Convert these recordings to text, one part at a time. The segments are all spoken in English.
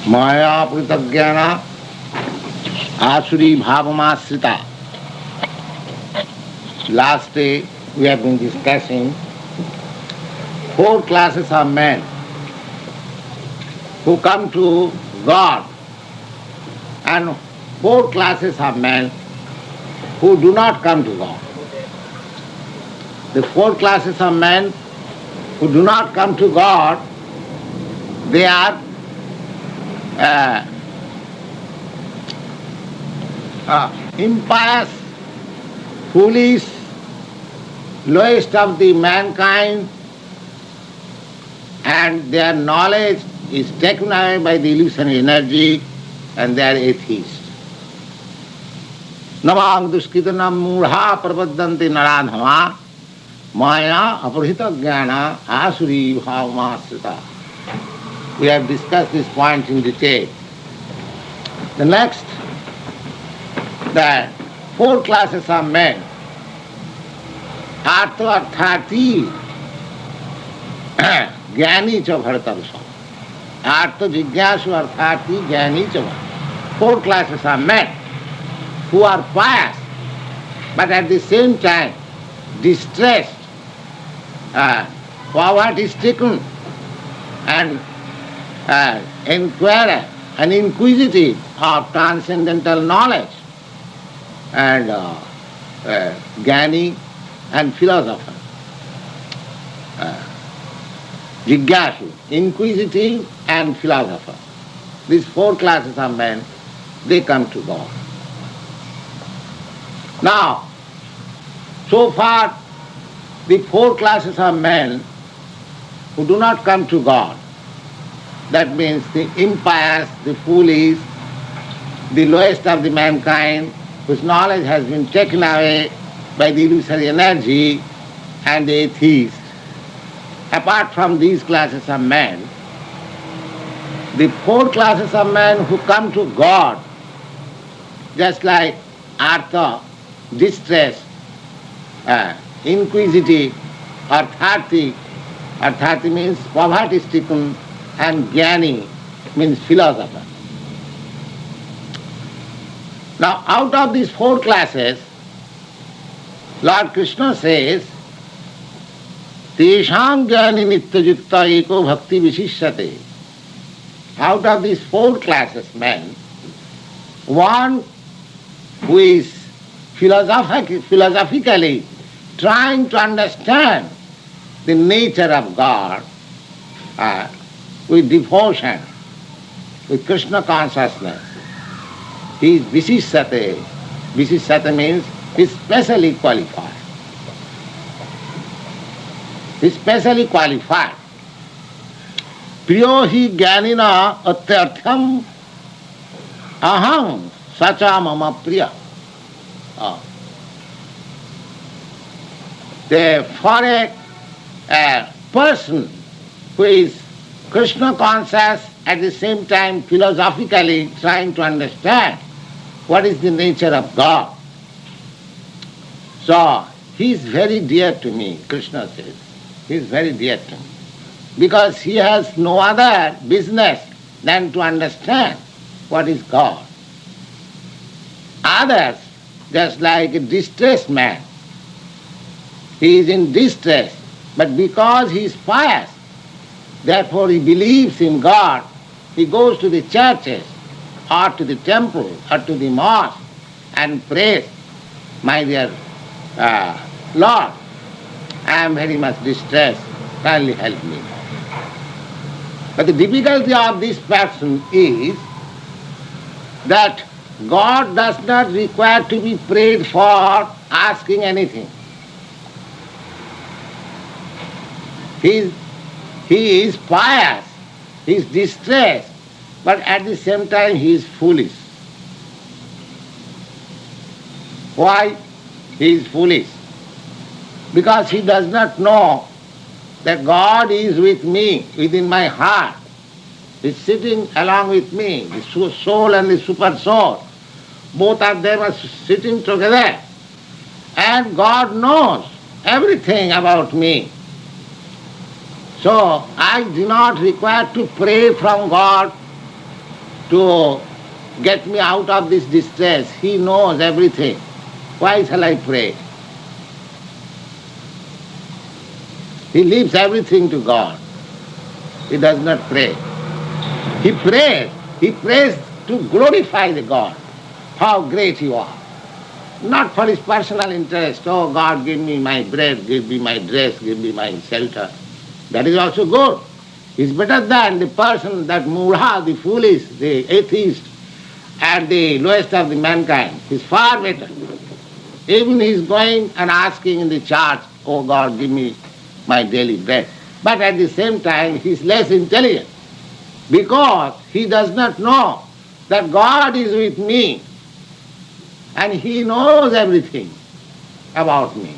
Maya Pritagyana Asuri Bhavamasrita. Last day we have been discussing 4 classes of men who come to God and 4 classes of men who do not come to God. The 4 classes of men who do not come to God, they are impious, foolish, lowest of the mankind, and their knowledge is taken away by the illusionary energy, and they are atheists. Namang duskritanam mudha prabaddanti naradhama maya aparhita jnana asuri bhavamasrita. We have discussed this point in detail. The next, the 4 classes of men. Artha arthati jnani cha bharatarsa. Artha jigyasu arthati jnani cha. 4 classes of men who are pious, but at the same time distressed, poverty-stricken, and inquirer and inquisitive of transcendental knowledge, and jnani and philosopher. Jigyasu, inquisitive and philosopher. These 4 classes of men, they come to God. Now, so far the 4 classes of men who do not come to God, that means the impious, the foolish, the lowest of the mankind, whose knowledge has been taken away by the illusory energy, and the atheist. Apart from these classes of men, the 4 classes of men who come to God, just like artha, distressed, inquisitive, arthati, arthati means poverty-stricken, and jnani means philosopher. Now, out of these 4 classes, Lord Krishna says, Tesham jnani nityajukta eko bhakti vishishyate. Out of these 4 classes, men, one who is philosophically trying to understand the nature of God with devotion, with Krishna consciousness, he is vishishyate. Vishishyate means he is specially qualified. He is specially qualified. Priyo hi jnanina atyartham aham sacha mama priya. For a person who is Krishna conscious, at the same time philosophically trying to understand what is the nature of God, so he is very dear to me, Krishna says. He is very dear to me. Because he has no other business than to understand what is God. Others, just like a distressed man, he is in distress, but because he is pious, therefore he believes in God, he goes to the churches or to the temple or to the mosque and prays, my dear Lord, I am very much distressed, kindly help me. But the difficulty of this person is that God does not require to be prayed for asking anything. He is pious, he is distressed, but at the same time he is foolish. Why he is foolish? Because he does not know that God is with me, within my heart. He is sitting along with me, the soul and the super soul. Both of them are sitting together. And God knows everything about me. So I do not require to pray from God to get me out of this distress. He knows everything. Why shall I pray? He leaves everything to God. He does not pray. He prays. He prays to glorify the God. How great you are. Not for his personal interest. Oh God, give me my bread, give me my dress, give me my shelter. That is also good. He's better than the person, that mudha, the foolish, the atheist, and the lowest of the mankind. He's far better. Even he's going and asking in the church, oh God, give me my daily bread. But at the same time, he's less intelligent because he does not know that God is with me and he knows everything about me.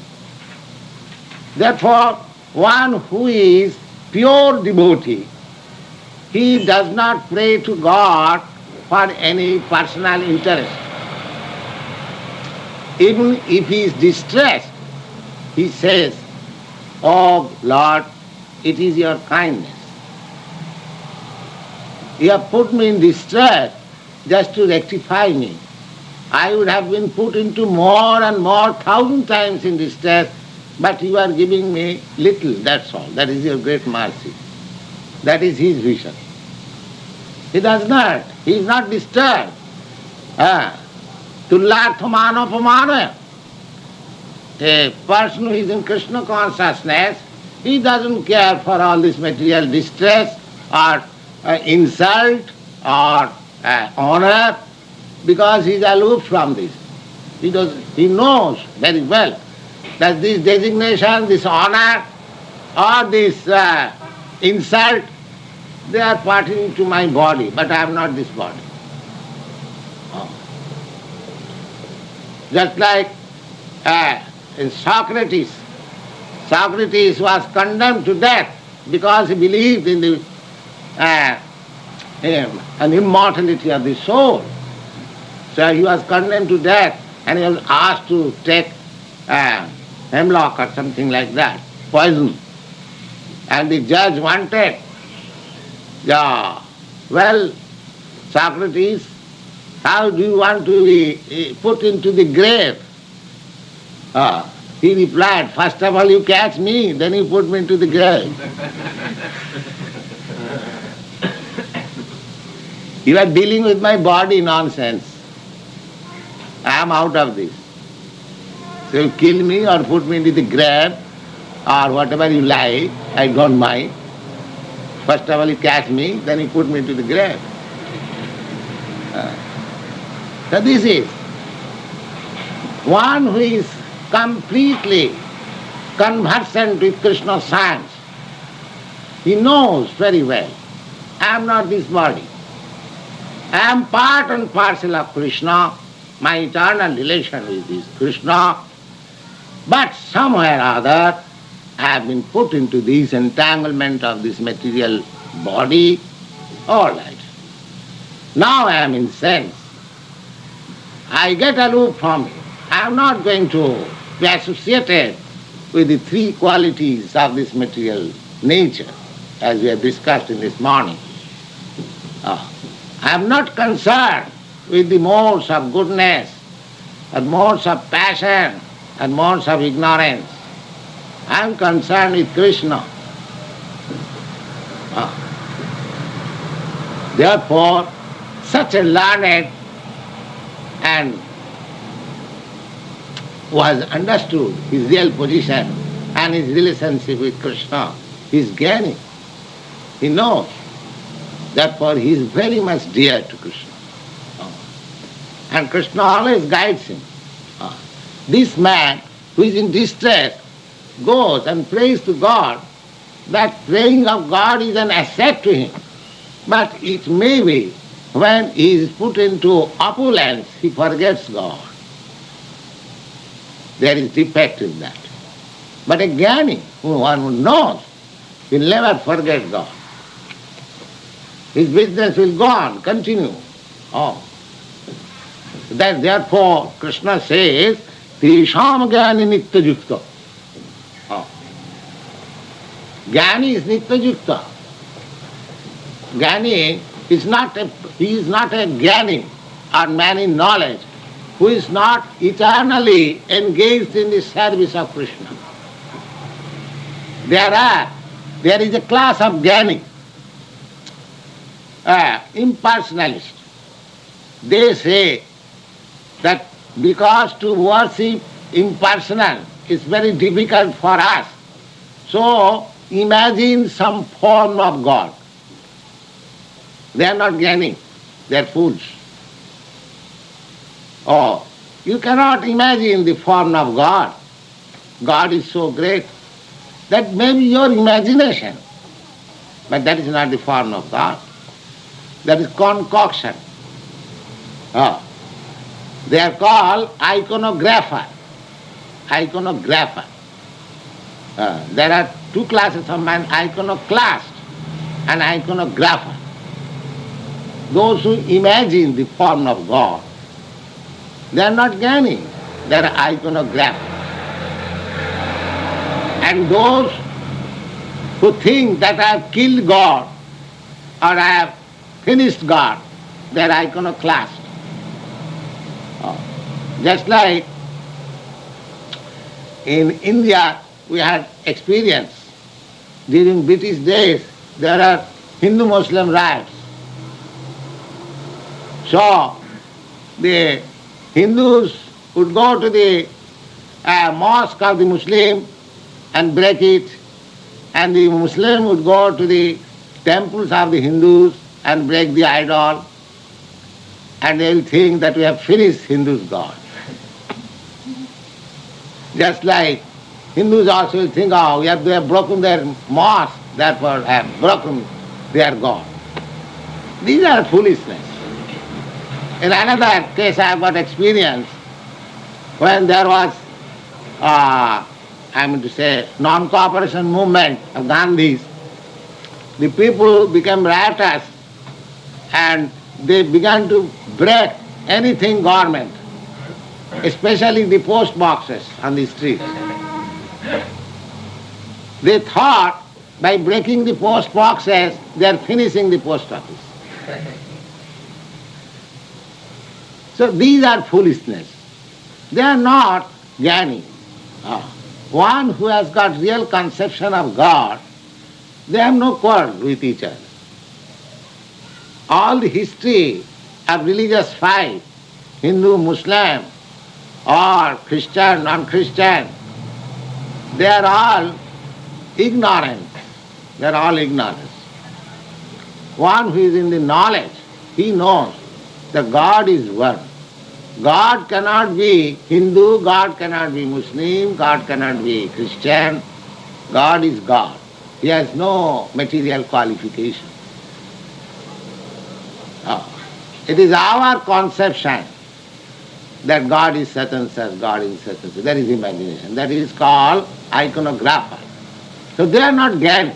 Therefore, one who is pure devotee, he does not pray to God for any personal interest. Even if he is distressed, he says, oh Lord, it is your kindness. You have put me in distress just to rectify me. I would have been put into more and more 1,000 times in distress, but you are giving me little, that's all. That is your great mercy. That is his vision. He does not. He is not disturbed. Tullarthamanapamana. A person who is in Krishna consciousness, he doesn't care for all this material distress or insult or honor, because he is aloof from this. He knows very well that this designation, this honor or this insult, they are pertaining to my body, but I am not this body. Just like in Socrates was condemned to death because he believed in the an immortality of the soul. So he was condemned to death and he was asked to take hemlock or something like that, poison. And the judge wanted, well, Socrates, how do you want to be put into the grave? He replied, first of all you catch me, then you put me into the grave. You are dealing with my body nonsense. I am out of this. So you kill me or put me into the grave or whatever you like, I don't mind. First of all you catch me, then you put me into the grave. So this is one who is completely conversant with Krishna science. He knows very well, I am not this body. I am part and parcel of Krishna. My eternal relation with this Krishna. But somewhere or other, I have been put into this entanglement of this material body. All right. Now I am in sense. I get aloof from it. I am not going to be associated with the three qualities of this material nature, as we have discussed in this morning. I am not concerned with the modes of goodness, and modes of passion, and modes of ignorance. I am concerned with Krishna. Therefore, such a learned and who has understood his real position and his relationship with Krishna, he is gaining. He knows. Therefore, he is very much dear to Krishna. And Krishna always guides him. This man who is in distress goes and prays to God. That praying of God is an asset to him. But it may be when he is put into opulence, he forgets God. There is defect in that. But a jnani, one who knows, will never forget God. His business will go on, continue. Therefore, Krishna says, Tisham jnani nitya yukta. Jnani is nitya yukta. Jnani He is not a jnani or man in knowledge who is not eternally engaged in the service of Krishna. There is a class of jnani, impersonalist. They say that because to worship impersonal is very difficult for us, so imagine some form of God. They are not jnani, they are fools. Oh, you cannot imagine the form of God. God is so great. That may be your imagination, but that is not the form of God. That is concoction. Oh. They are called iconographer. Iconographer. There are two classes of man, iconoclast and iconographer. Those who imagine the form of God, they are not jnani, they are iconographers. And those who think that I have killed God or I have finished God, they are iconoclast. Just like in India we had experience during British days, there are Hindu-Muslim riots. So the Hindus would go to the mosque of the Muslim and break it, and the Muslim would go to the temples of the Hindus and break the idol, and they will think that we have finished Hindus' God. Just like Hindus also will think, oh, they have broken their mosque, therefore have broken their God. These are foolishness. In another case I have got experience when there was, non-cooperation movement of Gandhi's. The people became riotous and they began to break anything government, especially the post boxes on the street. They thought by breaking the post boxes they are finishing the post office. So these are foolishness. They are not jnani. One who has got real conception of God, they have no quarrel with each other. All the history of religious fight, Hindu, Muslim, or Christian, non-Christian, they are all ignorant. They are all ignorance. One who is in the knowledge, he knows that God is one. God cannot be Hindu, God cannot be Muslim, God cannot be Christian. God is God. He has no material qualification. It is our conception that God is such and such, God is such and such. That is imagination. That is called iconographer. So they are not jnani.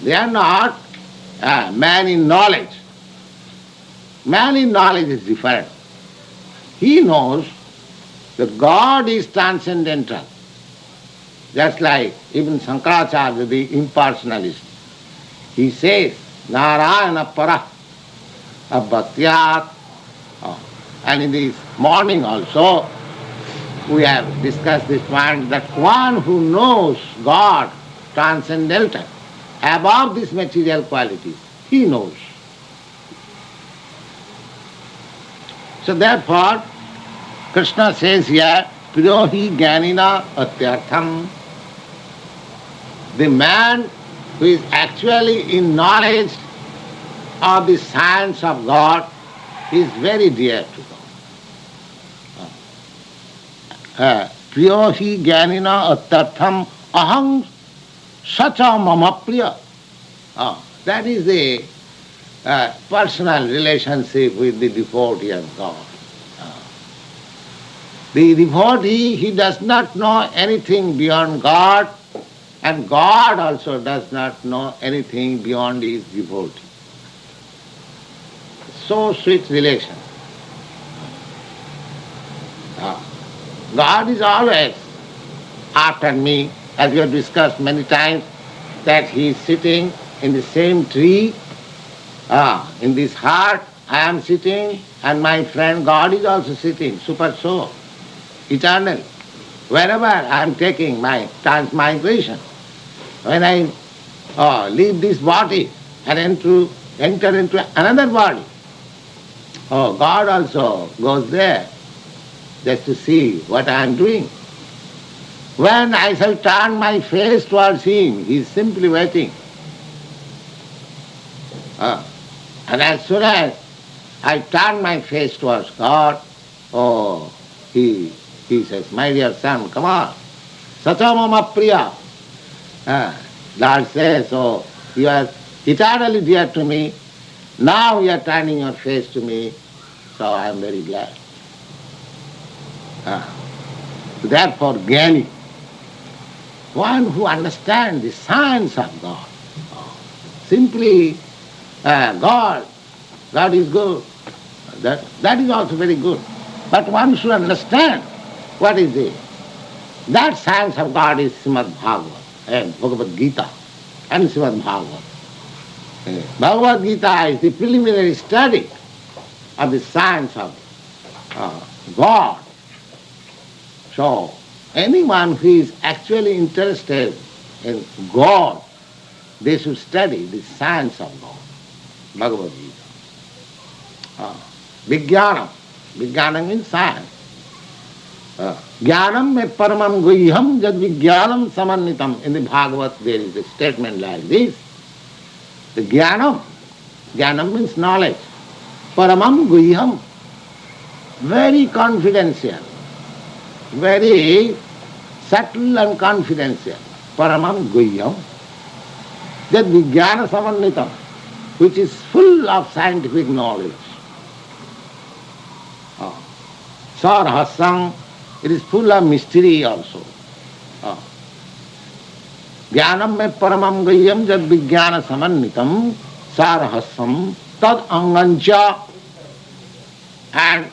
They are not man in knowledge. Man in knowledge is different. He knows that God is transcendental. Just like even Shankaracharya, the impersonalist, he says, Narayana para abhatyat. And in this morning also, we have discussed this point that one who knows God transcendental, above these material qualities, he knows. So therefore, Krishna says here, Priyohi Jnanina Atyartham. The man who is actually in knowledge of the science of God is very dear to God. Priyohi Jnanina Atyartham Aham Sacha Mama Priya. That is the personal relationship with the devotee of God. The devotee, he does not know anything beyond God, and God also does not know anything beyond his devotee. So sweet relation. God is always after me, as we have discussed many times, that he is sitting in the same tree In this heart I am sitting and my friend God is also sitting, super soul, eternal. Wherever I am taking my transmigration, when I leave this body and enter into another body, God also goes there just to see what I am doing. When I shall turn my face towards him, he is simply waiting. And as soon as I turn my face towards God, he says, my dear son, come on. Sacha mama priya. Lord says, you are eternally dear to me. Now you are turning your face to me, so I am very glad. Therefore, Jnani, one who understands the science of God, simply God is good. That is also very good. But one should understand what is it. That science of God is Srimad Bhagavad and Bhagavad Gita and Srimad Bhagavad. Bhagavad Gita is the preliminary study of the science of God. So, anyone who is actually interested in God, they should study the science of God. Bhagavad Gita. Vijnanam. Vijnanam means science. Jnanam me paramam guhyam jad vijnanam samannitam. In the Bhagavad there is a statement like this. The jnanam means knowledge. Paramam guhyam, very confidential, very subtle and confidential. Paramam guhyam jad vijnana samannitam, which is full of scientific knowledge. Sarhasam, it is full of mystery also. Jnanam me paramam guhyam jad vijnana samannitam sarhasam tad angancha. And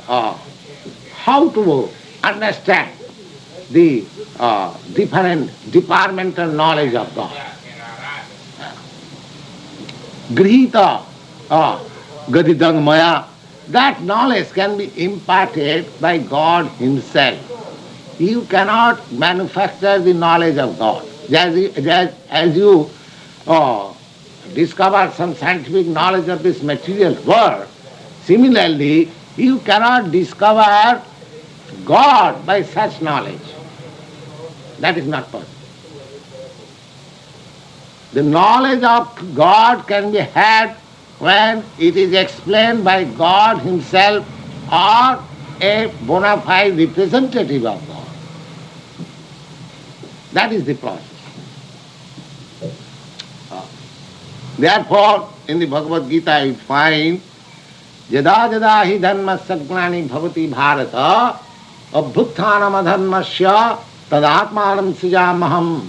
how to understand the different departmental knowledge of God. Geeta, gadidang maya, that knowledge can be imparted by God himself. You cannot manufacture the knowledge of God. As you discover some scientific knowledge of this material world, similarly, you cannot discover God by such knowledge. That is not possible. The knowledge of God can be had when it is explained by God himself or a bona fide representative of God. That is the process. Therefore, in the Bhagavad Gita you find Yada yada hi dharma sagnani bhavati bharata abhuttanam adharmasya tadatmanam sujamaham.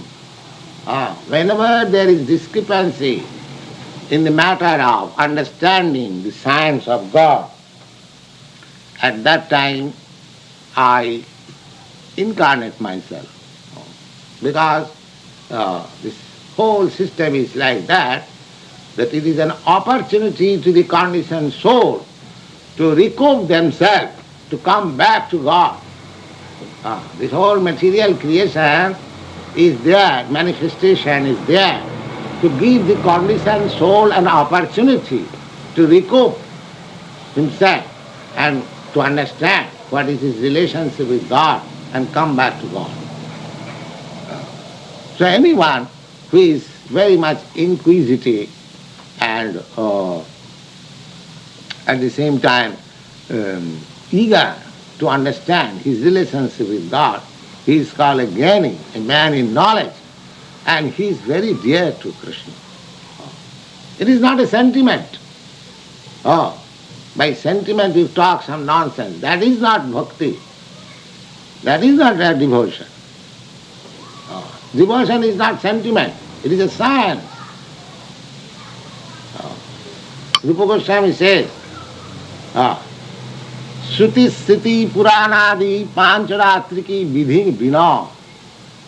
Whenever there is discrepancy in the matter of understanding the science of God, at that time I incarnate myself. Because this whole system is like that it is an opportunity to the conditioned soul to recoup themselves, to come back to God. This whole material creation is there, manifestation is there, to give the conditioned soul an opportunity to recoup himself and to understand what is his relationship with God and come back to God. So anyone who is very much inquisitive and at the same time eager to understand his relationship with God, he is called a Jnani, a man in knowledge, and he is very dear to Krishna. It is not a sentiment. By sentiment you talk some nonsense. That is not bhakti. That is not a devotion. Devotion is not sentiment. It is a science. Rupa Goswami says, Shruti Sriti Puranadi Pancharatriki Vidhi Vina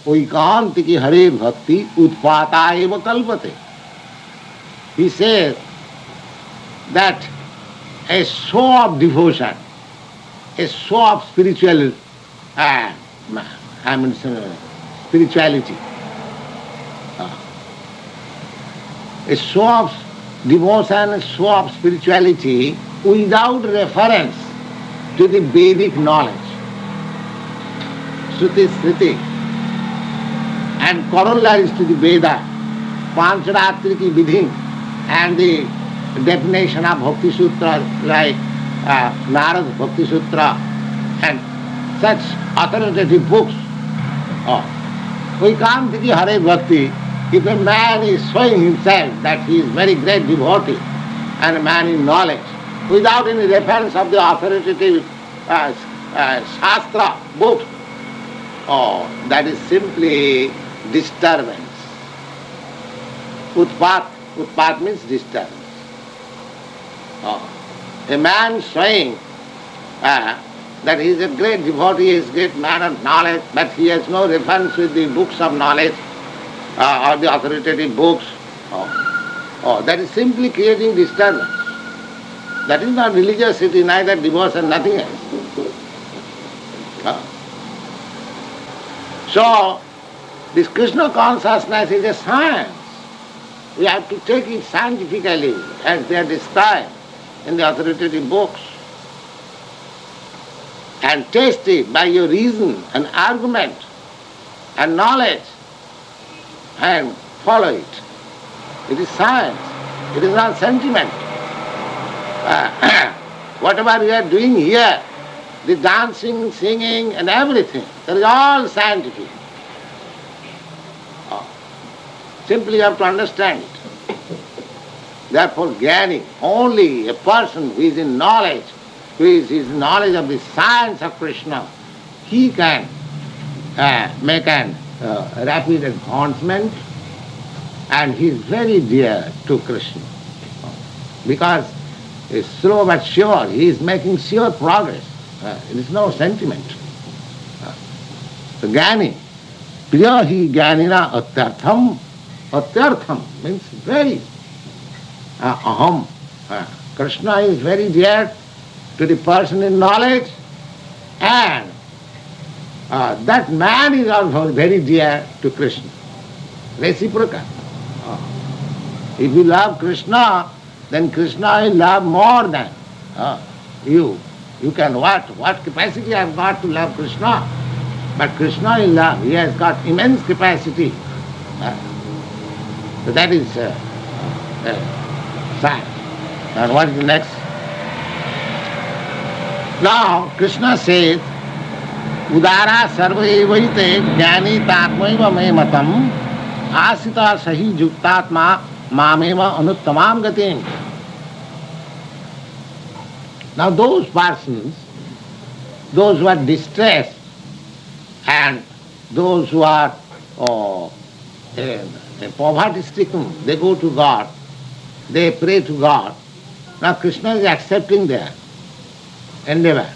Oikantiki Hare Bhakti Utpata Eva Kalpate. He says that a show of devotion, a show of spirituality, a show of devotion, a show of spirituality without reference to the Vedic knowledge, Shruti, Smriti, and corollaries to the Veda, Pancharatriki Vidhi, and the definition of Bhakti Sutra like Narad Bhakti Sutra and such authoritative books. We can't think Hare Bhakti if a man is showing himself that he is very great devotee and a man in knowledge without any reference of the authoritative Shastra books. That is simply disturbance. Utpat means disturbance. A man showing that he is a great devotee, he is a great man of knowledge, but he has no reference with the books of knowledge or the authoritative books. That is simply creating disturbance. That is not religiosity, neither devotion, nothing else. So, this Krishna consciousness is a science. We have to take it scientifically as they are described in the authoritative books and test it by your reason and argument and knowledge and follow it. It is science. It is not sentiment. Whatever we are doing here, the dancing, singing and everything, that is all scientific. Simply you have to understand it. Therefore, Jnani, only a person who is in knowledge, who is in knowledge of the science of Krishna, he can make an rapid advancement, and he is very dear to Krishna. Because it's slow but sure, he is making sure progress. It is no sentiment. So Jnani, priyahi jnanina atyartham. Atyartham means very aham. Krishna is very dear to the person in knowledge, and that man is also very dear to Krishna. Reciprocal. If you love Krishna, then Krishna will love more than you. You can what capacity I have got to love Krishna, but Krishna will love. He has got immense capacity. So that is science. And what is the next? Now Krishna says, Udara sarva evaite jnani tatmaiva me matam asita sahi juktatma mameva anuttamam gatim. Now those persons, those who are distressed and those who are poverty-stricken, they go to God, they pray to God. Now Krishna is accepting their endeavor.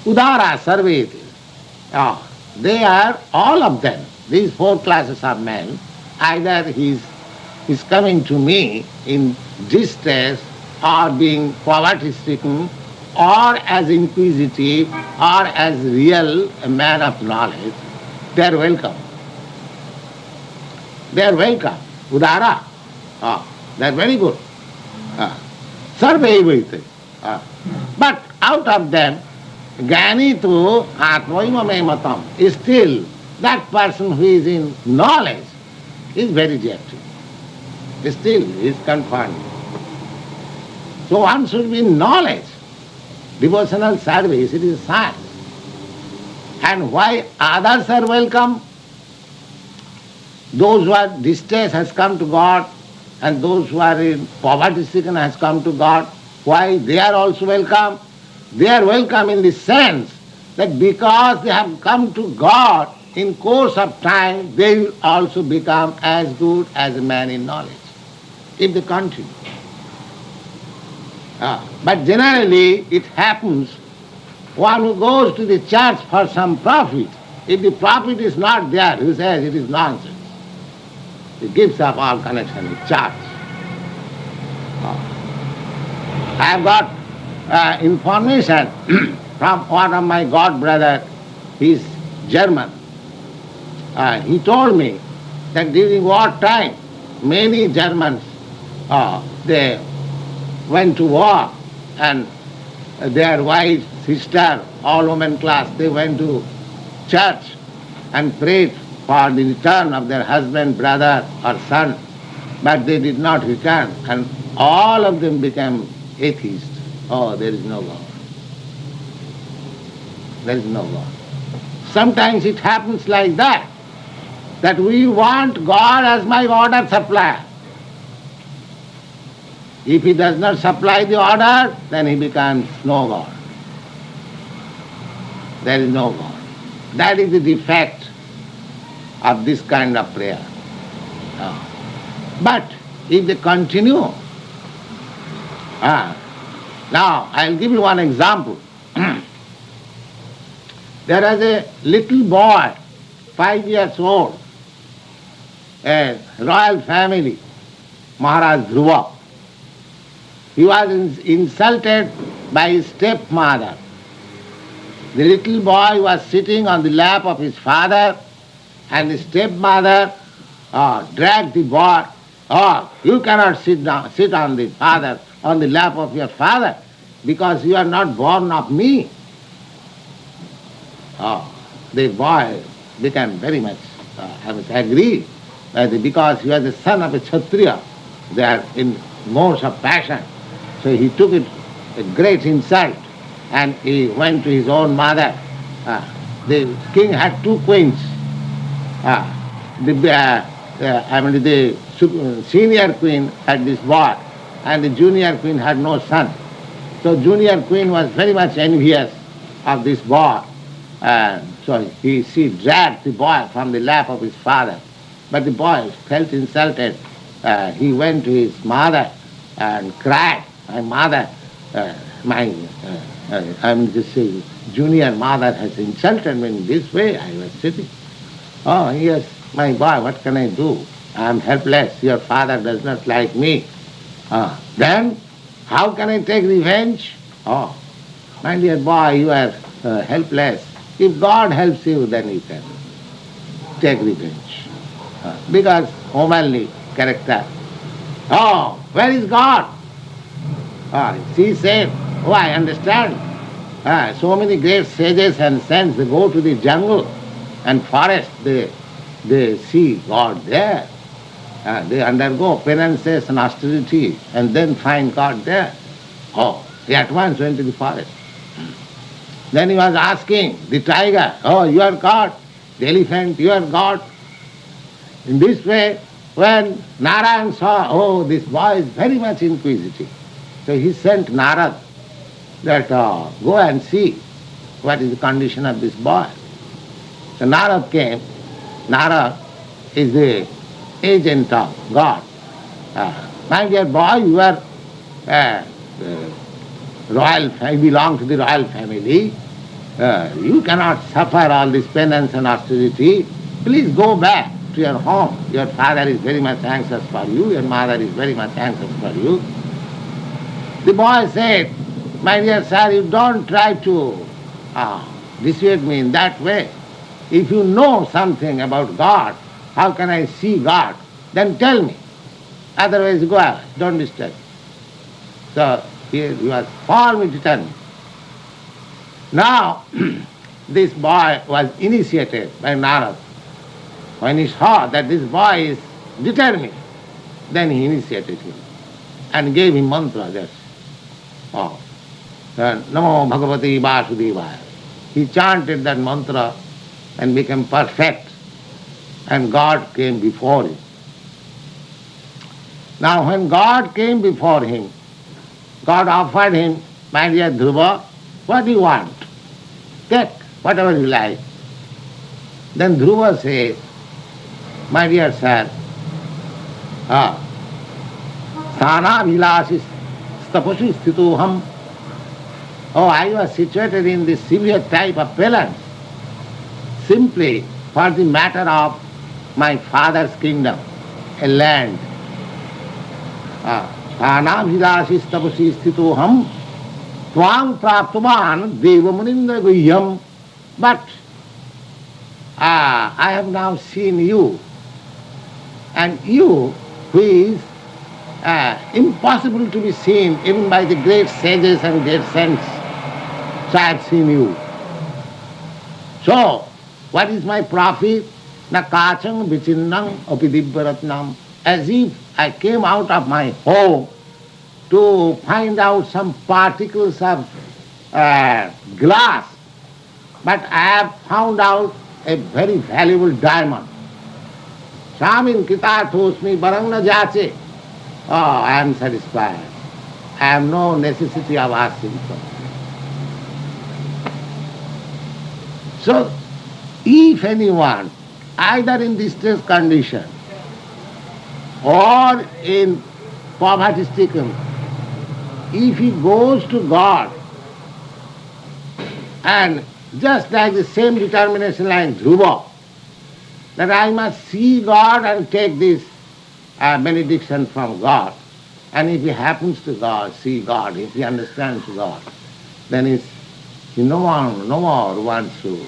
Udara sarveti. They are, all of them, these four classes of men, either he is coming to me in distress or being poverty-stricken or as inquisitive or as real a man of knowledge, they are welcome. They are welcome. Udara. They are very good. Sarvaivaite. But out of them, Jnani tu atmaiva me matam is still that person who is in knowledge is very dear to him. Still is confirmed. So one should be in knowledge. Devotional service, it is science. And why others are welcome? Those who are distressed has come to God, and those who are in poverty-stricken has come to God. Why they are also welcome? They are welcome in the sense that because they have come to God, in course of time they will also become as good as a man in knowledge, if they continue. But generally it happens, one who goes to the church for some profit, if the profit is not there, he says it is nonsense. He gives up all connection with church. I have got information from one of my god brother. He is German. He told me that during war time, many Germans, they went to war, and their wives, sister, all women class, they went to church and prayed for the return of their husband, brother or son, but they did not return, and all of them became atheists. Oh, there is no God. There is no God. Sometimes it happens like that we want God as my order supplier. If he does not supply the order, then he becomes no God. There is no God. That is the defect of this kind of prayer. But if they continue, now I'll give you one example. There was a little boy, 5 years old, a royal family, Maharaj Dhruva. He was insulted by his stepmother. The little boy was sitting on the lap of his father, and the stepmother dragged the boy. Oh, you cannot sit on the lap of your father, because you are not born of me. The boy became very much aggrieved, because he was the son of a Kshatriya. They are in modes of passion. So he took it a great insult, and he went to his own mother. The king had 2 queens. The senior queen had this boy, and the junior queen had no son. So junior queen was very much envious of this boy. So she dragged the boy from the lap of his father. But the boy felt insulted. He went to his mother and cried, "My mother, junior mother has insulted me in this way." I was sitting. "Oh, yes, my boy, what can I do? I am helpless. Your father does not like me. Then, how can I take revenge?" "Oh, my dear boy, you are helpless. If God helps you, then you can take revenge." Because womanly character. "Oh, where is God?" She said, "Oh, I understand. So many great sages and saints, they go to the jungle and forest, they see God there. They undergo penances and austerity and then find God there." Oh, he at once went to the forest. Then he was asking the tiger, "Oh, you are God." The elephant, "You are God." In this way, when Narayan saw, oh, this boy is very much inquisitive, so he sent Narad that go and see what is the condition of this boy. So Narad came. Narad is the agent of God. "My dear boy, you are royal, you belong to the royal family. You cannot suffer all this penance and austerity. Please go back to your home. Your father is very much anxious for you. Your mother is very much anxious for you." The boy said, "My dear sir, you don't try to dissuade me in that way. If you know something about God, how can I see God? Then tell me. Otherwise go out, don't disturb me." So he was firmly determined. Now, this boy was initiated by Narad. When he saw that this boy is determined, then he initiated him and gave him mantra. Namo Bhagavati Vasudevaya. He chanted that mantra and became perfect, and God came before him. Now when God came before him, God offered him, "My dear Dhruva, what do you want? Take whatever you like." Then Dhruva says, "My dear sir, Sthana Vilasis Stapasu Sthitoham." Oh, I was situated in this severe type of palace simply for the matter of my father's kingdom, a land. Anabhilashi tapasi sthitoham tvang praptavan devamunindra guhyam. But I have now seen you, and you, who is impossible to be seen even by the great sages and great saints, so I have seen you. So, what is my profit? Na kachang vichinnam apidibbaratnam. As if I came out of my home to find out some particles of glass, but I have found out a very valuable diamond. Swamin kitatosmi barangna jache. Oh, I am satisfied. I have no necessity of asking for it. So, if anyone, either in distress condition or in poverty stricken, if he goes to God and just like the same determination like Dhruva, that I must see God and take this benediction from God, and if he happens to God, see God, if he understands God, then he no more wants to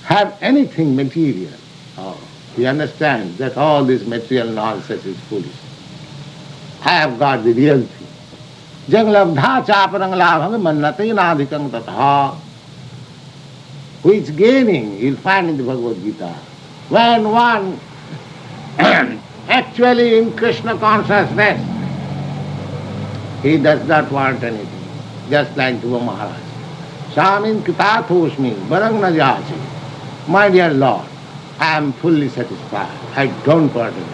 have anything material. Oh, he understands that all this material nonsense is foolish. I have got the real thing. Jang labdha chaparang labhang mannate nadhikang tatha. Who is gaining, you'll find in the Bhagavad Gita. When one actually in Krishna consciousness, he does not want anything, just like Dhruva Maharaj. Swamin kitatosmi barangna jachi. My dear Lord, I am fully satisfied. I don't want anything.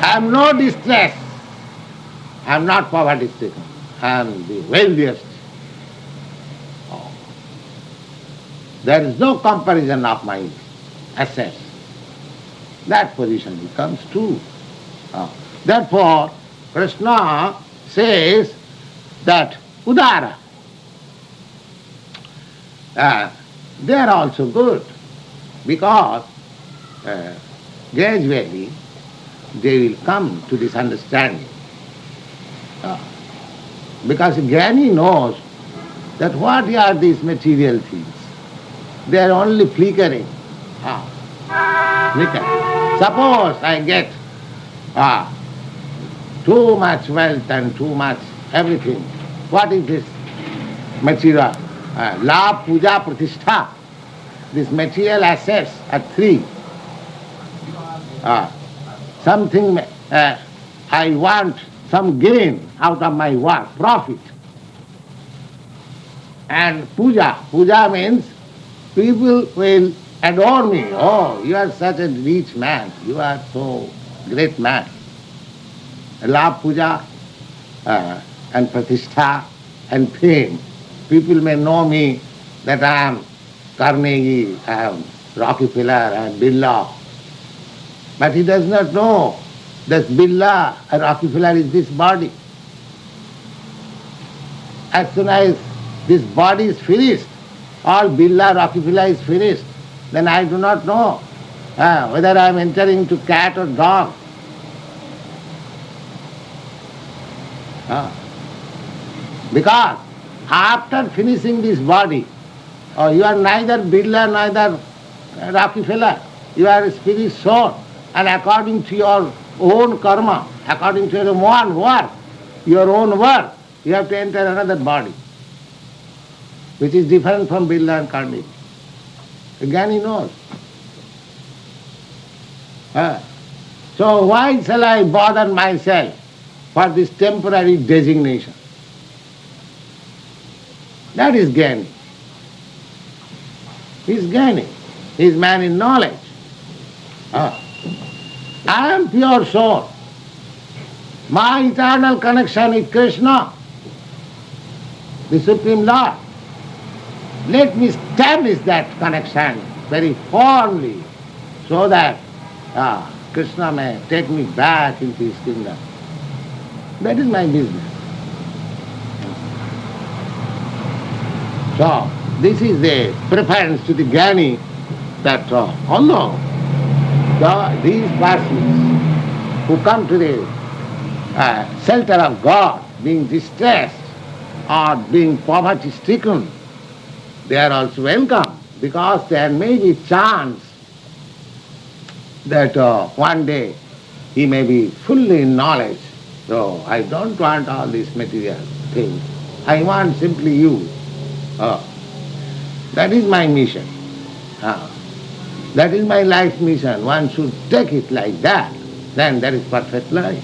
I am no distress. I am not poverty stricken. I am the wealthiest. Oh. There is no comparison of my assets. That position becomes true. Therefore, Krishna says that Udara, they are also good because gradually they will come to this understanding. Because Jnani knows that what are these material things? They are only flickering. Suppose I get too much wealth and too much everything. What is this material? La, puja, pratishtha. These material assets are three. Something I want some gain out of my work, profit. And puja. Puja means people will adore me. Oh, you are such a rich man. You are so great man. Love puja and pratishtha and fame. People may know me that I am Carnegie, I am Rockefeller, I am Birla. But he does not know that Birla and Rockefeller is this body. As soon as this body is finished, all Birla, Rockefeller is finished, then I do not know whether I am entering to cat or dog. Because after finishing this body, you are neither Birla, neither Rockefeller. You are a spirit soul. And according to your own karma, according to your own work, you have to enter another body, which is different from Birla and Carnegie. Again he knows. So why shall I bother myself for this temporary designation? That is Jnani. He is Jnani. He is man in knowledge. I am pure soul. My eternal connection is Krishna, the Supreme Lord. Let me establish that connection very firmly so that Krishna may take me back into his kingdom. That is my business. So, this is the preference to the Jnani that although these persons who come to the shelter of God, being distressed or being poverty-stricken, they are also welcome, because there may be chance that one day he may be fully in knowledge. So I don't want all these material things. I want simply you. That is my mission. That is my life mission. One should take it like that. Then that is perfect life.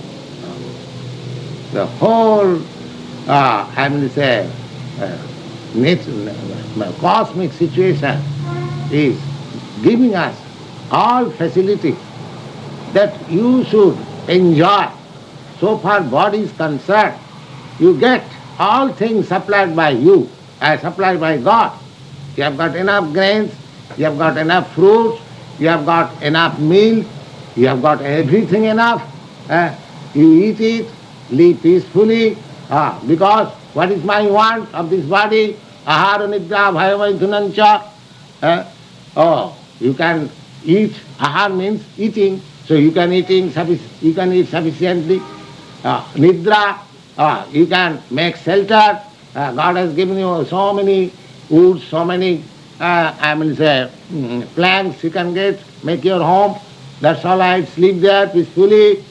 The whole, cosmic situation is giving us all facilities that you should enjoy. So far body is concerned, you get all things supplied by you, supplied by God. You have got enough grains, you have got enough fruits, you have got enough milk, you have got everything enough. You eat it, live peacefully, because what is my want of this body? Ahara nidra bhayavaidhunancha. You can eat. Ahar means eating, so you can eat sufficiently. Nidra, you can make shelter. God has given you so many woods, so many planks you can make your home. That's all right, sleep there peacefully.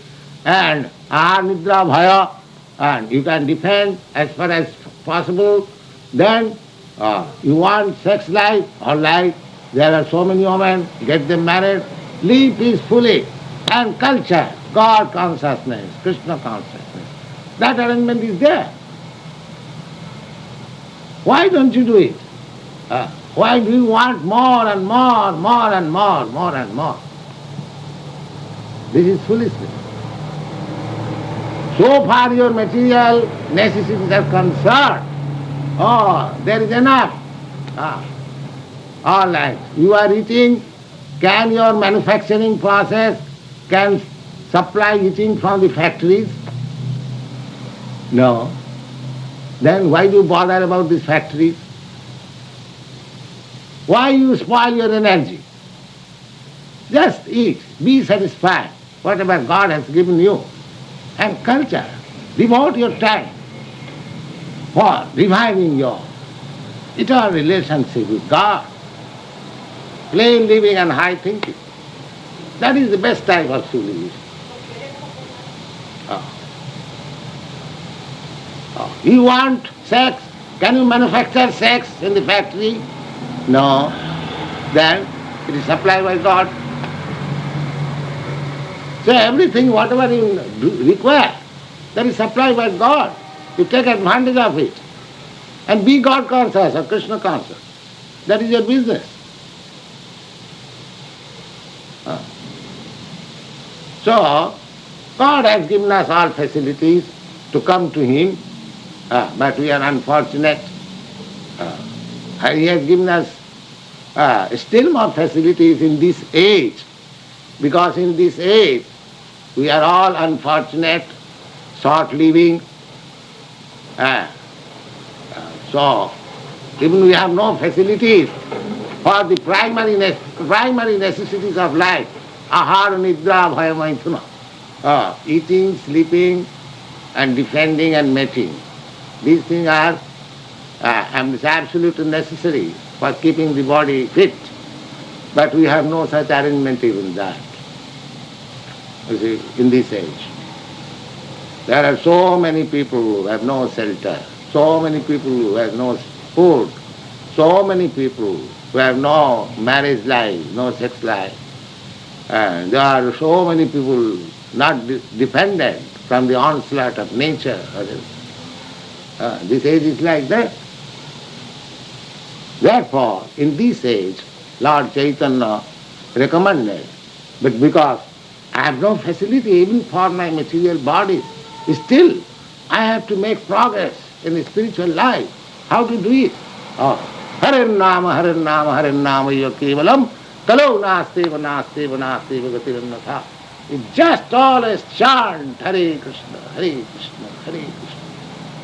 And ahar nidra bhaya, and you can defend as far as possible. Then you want sex life, all right, there are so many women, get them married, live peacefully, and culture, God consciousness, Krishna consciousness. That arrangement is there. Why don't you do it? Why do you want more and more, more and more, more and more? This is foolishness. So far your material necessities are concerned. There is enough. All right. You are eating. Can your manufacturing process can supply eating from the factories? No. Then why do you bother about these factories? Why you spoil your energy? Just eat. Be satisfied. Whatever God has given you. And culture. Devote your time for reviving your eternal relationship with God. Plain living and high thinking. That is the best type of civilization. You want sex? Can you manufacture sex in the factory? No. Then it is supplied by God. So everything, whatever you require, that is supplied by God. You take advantage of it. And be God conscious or Krishna conscious. That is your business. So, God has given us all facilities to come to Him, but we are unfortunate. He has given us still more facilities in this age, because in this age we are all unfortunate, short-living. So, even we have no facilities for the primary necessities of life, ahara nidra bhaya maithuna, eating, sleeping, and defending and mating. These things are absolutely necessary for keeping the body fit, but we have no such arrangement even that. You see, in this age. There are so many people who have no shelter, so many people who have no food, so many people who have no marriage life, no sex life. And there are so many people not dependent from the onslaught of nature. This age is like that. Therefore, in this age, Lord Chaitanya recommended, but because I have no facility even for my material body, still I have to make progress in the spiritual life. How to do it? Haran Nama, Haran Nama, Haran Nama Yokevalam, Kalau Nasteva, Nasteva, Nasteva, Gatirannatha. You just always chant Hare Krishna, Hare Krishna, Hare Krishna.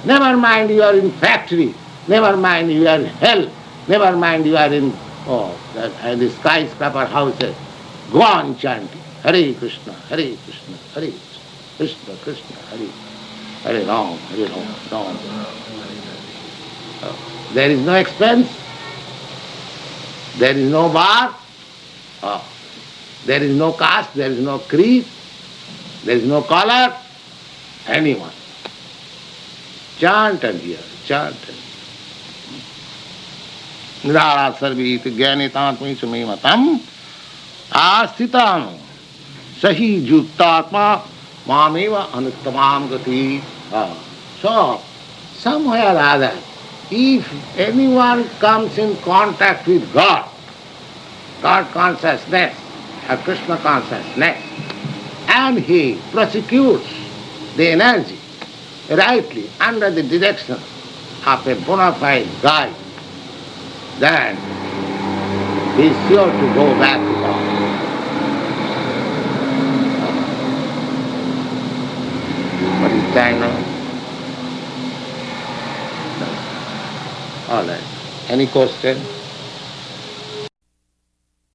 Never mind you are in factory, never mind you are in hell, never mind you are in the skyscraper houses. Go on chanting Hare Krishna, Hare Krishna, Hare Krishna. Krishna, Krishna, Hare, Hare Ram, Hare Ram, Ram. There is no expense, there is no bar, there is no caste, there is no creed, there is no color, anyone. Chant and hear, chant and hear. Nidara sarvit jnanitatmi sumimatam asthitam sahi juktatma mameva anuttamam gati. So, somewhere or other, if anyone comes in contact with God, God consciousness or Krishna consciousness, and he prosecutes the energy rightly under the direction of a bona fide guide, then he is sure to go back to God. What is time now? No. All right. Any question?